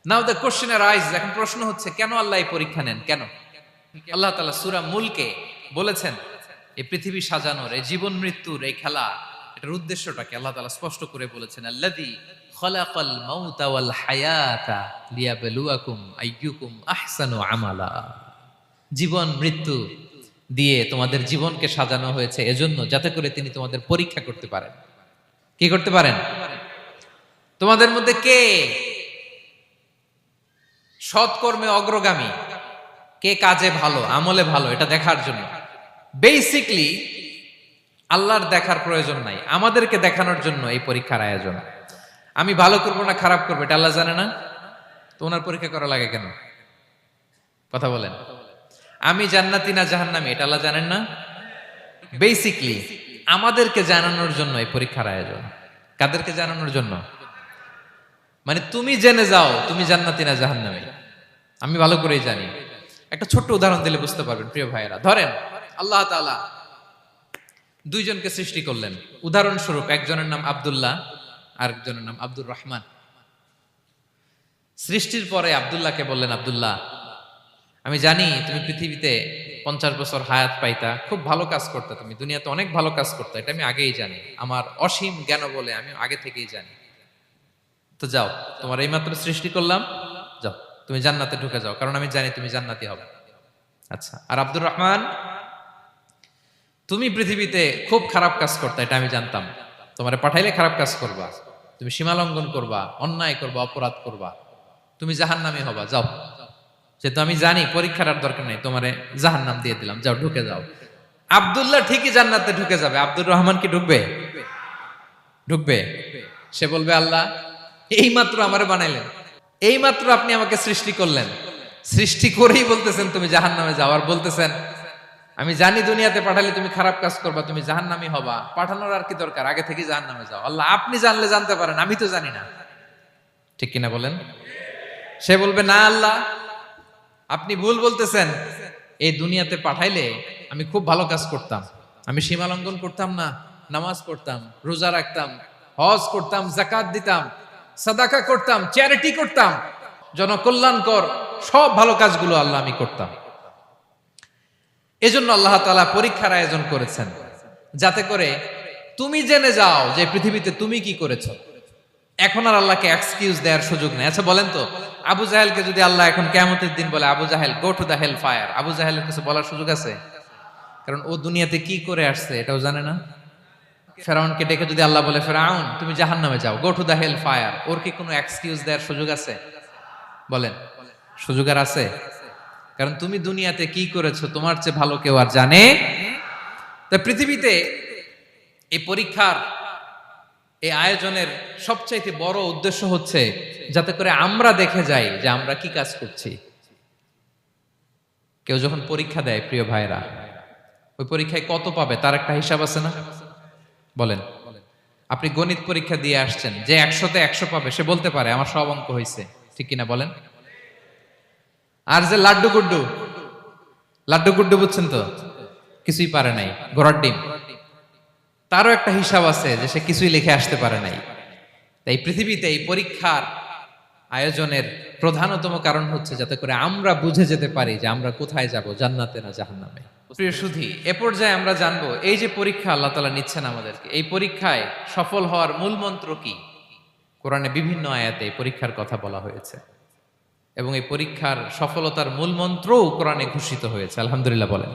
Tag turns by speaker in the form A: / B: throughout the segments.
A: Now the question আরাইজ, এখন প্রশ্ন হচ্ছে কেন আল্লাহ এই পরীক্ষা নেন, কেন? আল্লাহ তাআলা সূরা মুলকে বলেছেন এই পৃথিবী সাজানোর, এই জীবন মৃত্যুর এই খেলা, এটার উদ্দেশ্যটাকে আল্লাহ তাআলা স্পষ্ট করে বলেছেন, আল্লাযী খালাকাল মাউতা ওয়াল হায়াতা লিয়াবলুয়াকুম আইয়ুকুম আহসানু আমালা। জীবন মৃত্যু দিয়ে তোমাদের জীবনকে সাজানো হয়েছে এজন্য, যাতে করে তিনি তোমাদের পরীক্ষা করতে পারেন। কি করতে পারেন? তোমাদের মধ্যে কে সৎকর্মে অগ্রগামী, কে কাজে ভালো, আমলে ভালো, এটা দেখার জন্য। বেসিকলি আল্লাহর দেখার প্রয়োজন নাই, আমাদেরকে দেখানোর জন্য এই পরীক্ষার আয়োজন। আমি ভালো করবো না খারাপ করবো এটা আল্লাহ জানে না? তো ওনার পরীক্ষা করা লাগে কেন? কথা বলেন। আমি জান্নাতি না জাহান্নামী এটা আল্লাহ জানেন না? বেসিকলি আমাদেরকে জানানোর জন্য এই পরীক্ষার আয়োজন। কাদেরকে জানানোর জন্য? মানে তুমি জেনে যাও তুমি জান্নাতি না জাহান্নামী। আমি ভালো করেই জানি। একটা ছোট্ট উদাহরণ দিলে বুঝতে পারবেন প্রিয় ভাইয়েরা। ধরেন আল্লাহ তাআলা দুইজনকে সৃষ্টি করলেন। উদাহরণস্বরূপ একজনের নাম আব্দুল্লাহ, আরেকজনের নাম আব্দুর রহমান। সৃষ্টির পরে আব্দুল্লাহকে বললেন, আব্দুল্লাহ আমি জানি তুমি পৃথিবীতে 50 বছর হায়াত পাইতা, খুব ভালো কাজ করতে, তুমি দুনিয়াতে অনেক ভালো কাজ করতে, এটা আমি আগেই জানি, আমার অসীম জ্ঞান বলে আমি আগে থেকেই জানি। তো যাও, তোমার এইমাত্র সৃষ্টি করলাম, যাও তুমি জান্নাতে ঢুকে যাও, কারণ আমি জানি তুমি জান্নাতি হবে। আচ্ছা, আর আব্দুর রহমান তুমি পৃথিবীতে খুব খারাপ কাজ করতে, এটা আমি জানতাম, তোমারে পাঠাইলে খারাপ কাজ করবা, তুমি সীমা লঙ্ঘন করবা, অন্যায় করবা, অপরাধ করবা, তুমি জাহান্নামী হবা, যাও। যেহেতু আমি জানি পরীক্ষার আর দরকার নেই, তোমারে জাহান্নাম দিয়ে দিলাম, যাও ঢুকে যাও। আব্দুল্লাহ ঠিকই জান্নাতে ঢুকে যাবে, আব্দুর রহমান কি ঢুকবে? ঢুকবে। সে বলবে, আল্লাহ এইমাত্র আমারে বানাইলেন, এইমাত্র আপনি আমাকে সৃষ্টি করলেন, সৃষ্টি করেই বলতেছেন তুমি জাহান্নামে যাও, আর বলতেছেন আমি জানি দুনিয়াতে পাঠালে তুমি খারাপ কাজ করবা, তুমি জাহান্নামী হবা, পাঠানোর আর কি দরকার, আগে থেকে জাহান্নামে যাও। আল্লাহ আপনি জানলে জানতে পারেন, আমি তো জানি না। ঠিক কিনা বলেন? সে বলবে, না আল্লাহ আপনি ভুল বলতেছেন, এই দুনিয়াতে পাঠাইলে আমি খুব ভালো কাজ করতাম, আমি সীমা লঙ্ঘন করতাম না, নামাজ পড়তাম, রোজা রাখতাম, হজ করতাম, যাকাত দিতাম, সাদাকা করতাম, চ্যারিটি করতাম, জনকল্যাণকর সব ভালো কাজগুলো আল্লাহ আমি করতাম। এজন্য আল্লাহ তাআলা পরীক্ষার আয়োজন করেছেন, যাতে করে তুমি জেনে যাও যে পৃথিবীতে তুমি কি করেছো। এখন আর আল্লাহকে এক্সকিউজ দেওয়ার সুযোগ নেই। আচ্ছা বলেন তো, আবু জাহেলকে যদি আল্লাহ এখন কিয়ামতের দিন বলে, Abu Jahl go to the hell fire, Abu জাহেলের কিছু বলার সুযোগ আছে? কারণ ও দুনিয়াতে কি করে আসছে এটাও জানে না। ফেরাউনকে ডেকে যদি আল্লাহ বলে, ফেরাউন তুমি জাহান্নামে যাও, go to the hell fire, ওর কি কোনো এক্সকিউজ দেওয়ার সুযোগ আছে? বলেন, সুযোগ আর আছে? কারণ তুমি দুনিয়াতে কি করেছো তোমার চেয়ে ভালো কেউ আর জানে। তা পৃথিবীতে এই পরীক্ষার এই আয়োজনের সবচাইতে বড় উদ্দেশ্য হচ্ছে যাতে করে আমরা দেখে যাই যে আমরা কি কাজ করছি। কেউ যখন পরীক্ষা দেয় প্রিয় ভাইরা, ওই পরীক্ষায় কত পাবে তার একটা হিসাব আছে না? বলেন, আপনি গণিত পরীক্ষা দিয়ে আসছেন, যে 100-তে 100 পাবে সে বলতে পারে আমার সব অঙ্ক হয়েছে, ঠিক কিনা বলেন? আর যে লাড্ডু গুড্ডু, লাড্ডু গুড্ডু বুঝছেন তো, কিছুই পারে নাই, ঘোড়ার ডিম, তারও একটা হিসাব আছে যে সে কিছুই লিখে আসতে পারে নাই। তাই পৃথিবীতে এই পরীক্ষার আয়োজনের প্রধানতম কারণ হচ্ছে যাতে করে আমরা বুঝে যেতে পারি যে আমরা কোথায় যাব, জান্নাতে না জাহান্নামে। প্রিয় সুধী, এ পর্যায়ে আমরা জানবো এই যে পরীক্ষা আল্লাহ তাআলা নিচ্ছেন আমাদেরকে, এই পরীক্ষায় সফল হওয়ার মূল মন্ত্র কি। কোরআনে বিভিন্ন আয়াতে এই পরীক্ষার কথা বলা হয়েছে এবং এই পরীক্ষার সফলতার মূল মন্ত্রও কোরআনে ঘোষিত হয়েছে। আলহামদুলিল্লাহ বলেন।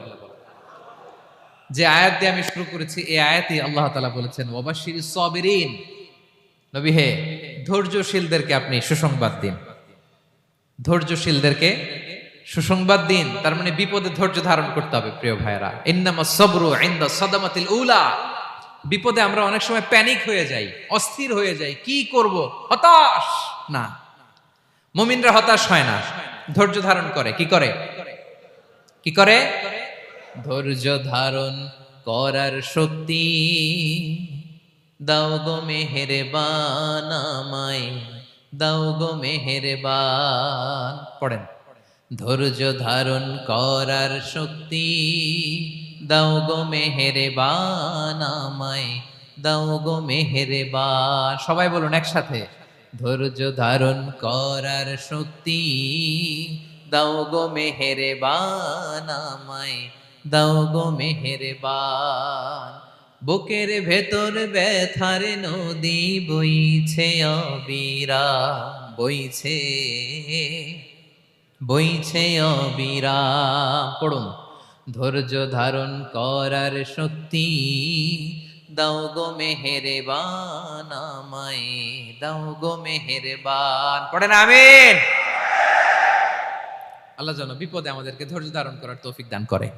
A: যে আয়াত দিয়ে আমি শুরু করেছি এই আয়াতে আল্লাহ তাআলা বলেছেন, ওয়াবাশশিরিস সাবিরিন, নবী হে ধৈর্যশীলদেরকে আপনি সুসংবাদ দিন, ধৈর্যশীলদেরকে সুসংবাদ দিন। তার মানে বিপদে ধৈর্য ধারণ করতে হবে প্রিয় ভাইরা। ইন্নামাস সাবরু ইনদা সাদামাতিল উলা। বিপদে আমরা অনেক সময় প্যানিক হয়ে যাই, অস্থির হয়ে যাই, কি করব, হতাশ না। মুমিনরা হতাশ হয় না, ধৈর্য ধারণ করে। কি করে? কি করে? ধৈর্য ধারণ করার শক্তি দাও গো মেহেরবান আমায়, দাও গো মেহেরবান। পড়েন, ধৈর্য ধারণ করার শক্তি দাও গো মেহেরবান আমায়, দাও গো মেহেরবান। সবাই বলুন একসাথে, ধৈর্য ধারণ করার শক্তি দাও গো মেহেরবান আমায়, দাও গো মেহেরবান। বুকের ভেতর ব্যথার নদী বইছে অবিরাম, বইছে বইছে অবিরাম। পড়ুন, ধৈর্য ধারণ করার শক্তি দাও গো মেহেরবান আমায়, দাও গো মেহেরবান। পড়েন আমিন। আল্লাহ যেন বিপদে আমাদেরকে ধৈর্য ধারণ করার তৌফিক দান করে।